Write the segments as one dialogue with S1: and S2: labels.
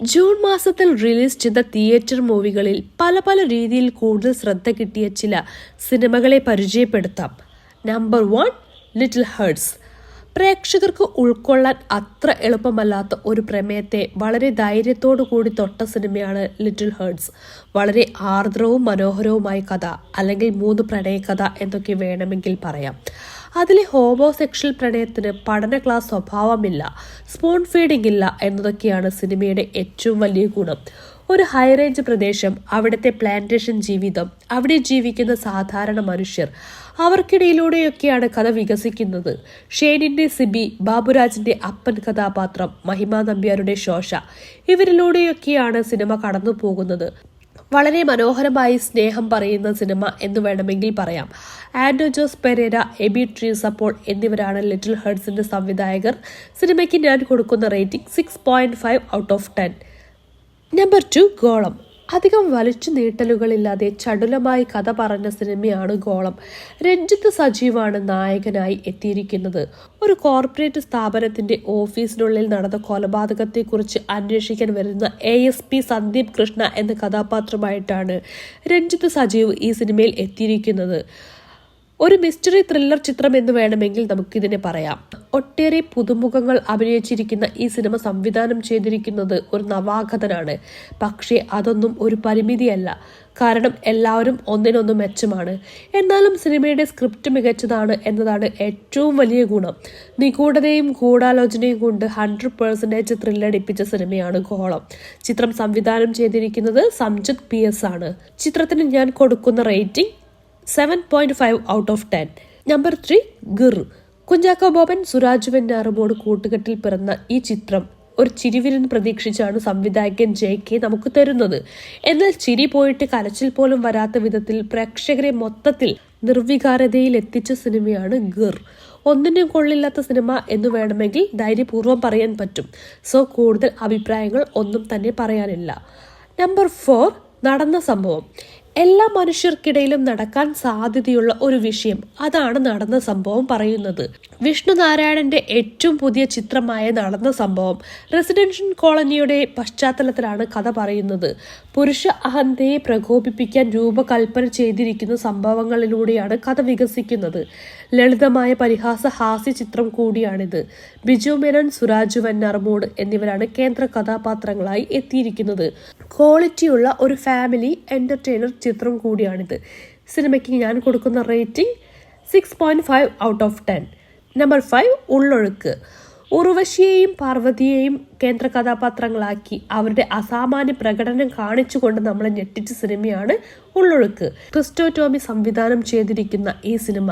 S1: June മാസത്തിൽ release ചെയ്ത theatre മൂവികളിൽ പല രീതിയിൽ കൂടുതൽ ശ്രദ്ധ കിട്ടിയ ചില സിനിമകളെ പരിചയപ്പെടുത്താം. Number 1, little hearts. പ്രേക്ഷകർക്ക് ഉൾക്കൊള്ളാൻ അത്ര എളുപ്പമല്ലാത്ത ഒരു പ്രമേയത്തെ വളരെ ധൈര്യത്തോടു കൂടി തൊട്ട സിനിമയാണ് ലിറ്റിൽ ഹാർട്സ്. വളരെ ആർദ്രവും മനോഹരവുമായ കഥ, അല്ലെങ്കിൽ 3 പ്രണയകഥ എന്നൊക്കെ വേണമെങ്കിൽ പറയാം. അതിലെ ഹോമോസെക്ഷൽ പ്രണയത്തിന് പഠന ക്ലാസ് സ്വഭാവമില്ല, സ്പൂൺ ഫീഡിംഗ് ഇല്ല എന്നതൊക്കെയാണ് സിനിമയുടെ ഏറ്റവും വലിയ ഗുണം. ഒരു ഹൈറേഞ്ച് പ്രദേശം, അവിടുത്തെ പ്ലാന്റേഷൻ ജീവിതം, അവിടെ ജീവിക്കുന്ന സാധാരണ മനുഷ്യർ, അവർക്കിടയിലൂടെയൊക്കെയാണ് കഥ വികസിക്കുന്നത്. ഷേനിന്റെ സിബി, ബാബുരാജിന്റെ അപ്പൻ കഥാപാത്രം, മഹിമ നമ്പ്യാരുടെ ശോശ, ഇവരിലൂടെയൊക്കെയാണ് സിനിമ കടന്നു പോകുന്നത്. വളരെ മനോഹരമായി സ്നേഹം പറയുന്ന സിനിമ എന്ന് വേണമെങ്കിൽ പറയാം. ആൻഡോ ജോസ് പെരേര, എബി ട്രീസപ്പോൾ എന്നിവരാണ് ലിറ്റിൽ ഹാർട്സിന്റെ സംവിധായകർ. സിനിമയ്ക്ക് ഞാൻ കൊടുക്കുന്ന റേറ്റിംഗ് 6.5 ഔട്ട് ഓഫ് 10. നമ്പർ 2, ഗോളം. അധികം വലിച്ചു നീട്ടലുകളില്ലാതെ ചടുലമായി കഥ പറഞ്ഞ സിനിമയാണ് ഗോളം. രഞ്ജിത്ത് സജീവാണ് നായകനായി എത്തിയിരിക്കുന്നത്. ഒരു കോർപ്പറേറ്റ് സ്ഥാപനത്തിന്റെ ഓഫീസിനുള്ളിൽ നടന്ന കൊലപാതകത്തെക്കുറിച്ച് അന്വേഷിക്കാൻ വരുന്ന ASP സന്ദീപ് കൃഷ്ണ എന്ന കഥാപാത്രമായിട്ടാണ് രഞ്ജിത്ത് സജീവ് ഈ സിനിമയിൽ എത്തിയിരിക്കുന്നത്. ഒരു മിസ്റ്ററി ത്രില്ലർ ചിത്രം എന്ന് വേണമെങ്കിൽ നമുക്കിതിനെ പറയാം. ഒട്ടേറെ പുതുമുഖങ്ങൾ അഭിനയിച്ചിരിക്കുന്ന ഈ സിനിമ സംവിധാനം ചെയ്തിരിക്കുന്നത് ഒരു നവാഗതനാണ്. പക്ഷേ അതൊന്നും ഒരു പരിമിതിയല്ല, കാരണം എല്ലാവരും ഒന്നിനൊന്നും മെച്ചമാണ്. എന്നാലും സിനിമയുടെ സ്ക്രിപ്റ്റ് മികച്ചതാണ് എന്നതാണ് ഏറ്റവും വലിയ ഗുണം. നിഗൂഢതയും ഗൂഢാലോചനയും കൊണ്ട് 100% ത്രില്ലടിപ്പിച്ച സിനിമയാണ് ഗോളം. ചിത്രം സംവിധാനം ചെയ്തിരിക്കുന്നത് സംജിത് PS ആണ്. ചിത്രത്തിന് ഞാൻ കൊടുക്കുന്ന rating 7.5 out of 10. Number 3, Gir. Kunchacko Boban, Suraj Venjaramoodu കൂട്ടുകെട്ടിൽ പിറന്ന ഈ ചിത്രം ഒരു ചിരിവിരുന്ന് പ്രതീക്ഷിച്ചാണ് സംവിധായകൻ JK നമുക്ക് തരുന്നത്. എന്നാൽ ചിരി പോയിട്ട് കരച്ചിൽ പോലും വരാത്ത വിധത്തിൽ പ്രേക്ഷകരെ മൊത്തത്തിൽ നിർവികാരതയിൽ എത്തിച്ച സിനിമയാണ് ഗിർ. ഒന്നിനും കൊള്ളില്ലാത്ത സിനിമ എന്ന് വേണമെങ്കിൽ ധൈര്യപൂർവ്വം പറയാൻ പറ്റും. സോ കൂടുതൽ അഭിപ്രായങ്ങൾ ഒന്നും തന്നെ പറയാനില്ല. നമ്പർ 4, നടന്ന സംഭവം. എല്ലാ മനുഷ്യർക്കിടയിലും നടക്കാൻ സാധ്യതയുള്ള ഒരു വിഷയം, അതാണ് നടന്ന സംഭവം പറയുന്നത്. വിഷ്ണു നാരായണന്റെ ഏറ്റവും പുതിയ ചിത്രമായ നടന്ന സംഭവം റെസിഡൻഷ്യൽ കോളനിയുടെ പശ്ചാത്തലത്തിലാണ് കഥ പറയുന്നത്. പുരുഷ അഹന്തയെ പ്രകോപിപ്പിക്കാൻ രൂപകൽപ്പന ചെയ്തിരിക്കുന്ന സംഭവങ്ങളിലൂടെയാണ് കഥ വികസിക്കുന്നത്. ലളിതമായ പരിഹാസ ഹാസ്യ ചിത്രം കൂടിയാണിത്. ബിജു മേനോൻ, സുരാജ് വെഞ്ഞാറമൂട് എന്നിവരാണ് കേന്ദ്ര കഥാപാത്രങ്ങളായി എത്തിയിരിക്കുന്നത്. ക്വാളിറ്റിയുള്ള ഒരു ഫാമിലി എന്റർടൈനർ ചിത്രം കൂടിയാണിത്. സിനിമയ്ക്ക് ഞാൻ കൊടുക്കുന്ന rating 6.5 out of 10. Number 5, Ullozhukku. ഉർവശിയെയും പാർവതിയെയും കേന്ദ്ര കഥാപാത്രങ്ങളാക്കി അവരുടെ അസാമാന്യ പ്രകടനം കാണിച്ചുകൊണ്ട് നമ്മളെ ഞെട്ടിച്ച സിനിമയാണ് ഉള്ളൊഴുക്ക്. ക്രിസ്റ്റോ ടോമി സംവിധാനം ചെയ്തിരിക്കുന്ന ഈ സിനിമ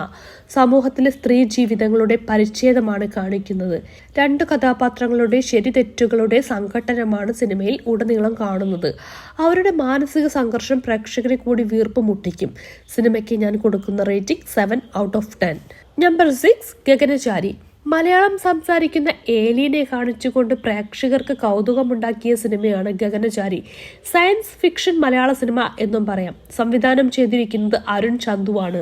S1: സമൂഹത്തിലെ സ്ത്രീ ജീവിതങ്ങളുടെ പരിച്ഛേദമാണ് കാണിക്കുന്നത്. 2 കഥാപാത്രങ്ങളുടെ ശരിതെറ്റുകളുടെ സംഘട്ടനമാണ് സിനിമയിൽ ഉടനീളം കാണുന്നത്. അവരുടെ മാനസിക സംഘർഷം പ്രേക്ഷകരെ കൂടി വീർപ്പ് മുട്ടിക്കും. സിനിമയ്ക്ക് ഞാൻ കൊടുക്കുന്ന rating 7 out of 10. Number 6, Gaganachari. Malayalam സംസാരിക്കുന്ന ഏലിയനെ കാണിച്ചുകൊണ്ട് പ്രേക്ഷകർക്ക് കൗതുകമുണ്ടാക്കിയ സിനിമയാണ് ഗഗനചാരി. സയൻസ് ഫിക്ഷൻ മലയാള സിനിമ എന്നും പറയാം. സംവിധാനം ചെയ്തിരിക്കുന്നത് അരുൺ ചന്തുവാണ്.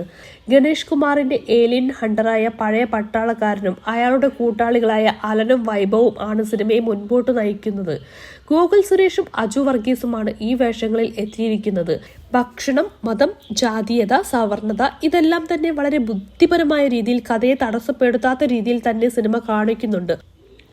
S1: ഗണേഷ് കുമാറിന്റെ ഏലിയൻ ഹണ്ടറായ പഴയ പട്ടാളക്കാരനും അയാളുടെ കൂട്ടാളികളായ അലനും വൈഭവും ആണ് സിനിമയെ മുൻപോട്ട് നയിക്കുന്നത്. ഗോകുൽ സുരേഷും അജു വർഗീസുമാണ് ഈ വേഷങ്ങളിൽ എത്തിയിരിക്കുന്നത്. ഭക്ഷണം, മതം, ജാതീയത, സവർണത ഇതെല്ലാം തന്നെ വളരെ ബുദ്ധിപരമായ രീതിയിൽ കഥയെ തടസ്സപ്പെടുത്താത്ത രീതിയിൽ തന്നെ സിനിമ കാണിക്കുന്നുണ്ട്.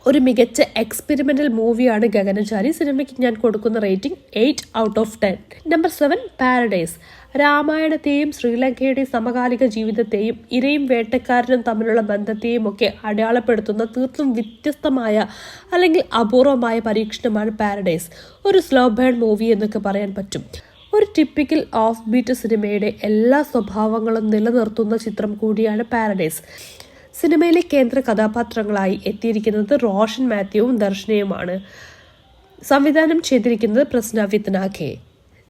S1: ഒരു മികച്ച എക്സ്പെരിമെന്റൽ മൂവിയാണ് ഗഗനചാരി. സിനിമയ്ക്ക് ഞാൻ കൊടുക്കുന്ന rating 8 out of 10. Number 7, paradise. രാമായണത്തെയും ശ്രീലങ്കയുടെ സമകാലിക ജീവിതത്തെയും ഇരയും വേട്ടക്കാരനും തമ്മിലുള്ള ബന്ധത്തെയും ഒക്കെ അടയാളപ്പെടുത്തുന്ന തീർത്തും വ്യത്യസ്തമായ അല്ലെങ്കിൽ അപൂർവമായ പരീക്ഷണമാണ് പാരഡൈസ്. ഒരു സ്ലോ ബേൺ മൂവി എന്നൊക്കെ പറയാൻ പറ്റും. ഒരു ടിപ്പിക്കൽ ഓഫ് ബീറ്റ് സിനിമയുടെ എല്ലാ സ്വഭാവങ്ങളും നിലനിർത്തുന്ന ചിത്രം കൂടിയാണ് പാരഡൈസ്. സിനിമയിലെ കേന്ദ്ര കഥാപാത്രങ്ങളായി എത്തിയിരിക്കുന്നത് റോഷൻ മാത്യുവും ദർശനയുമാണ്. സംവിധാനം ചെയ്തിരിക്കുന്നത് പ്രസ്ന വിത്നാഖെ.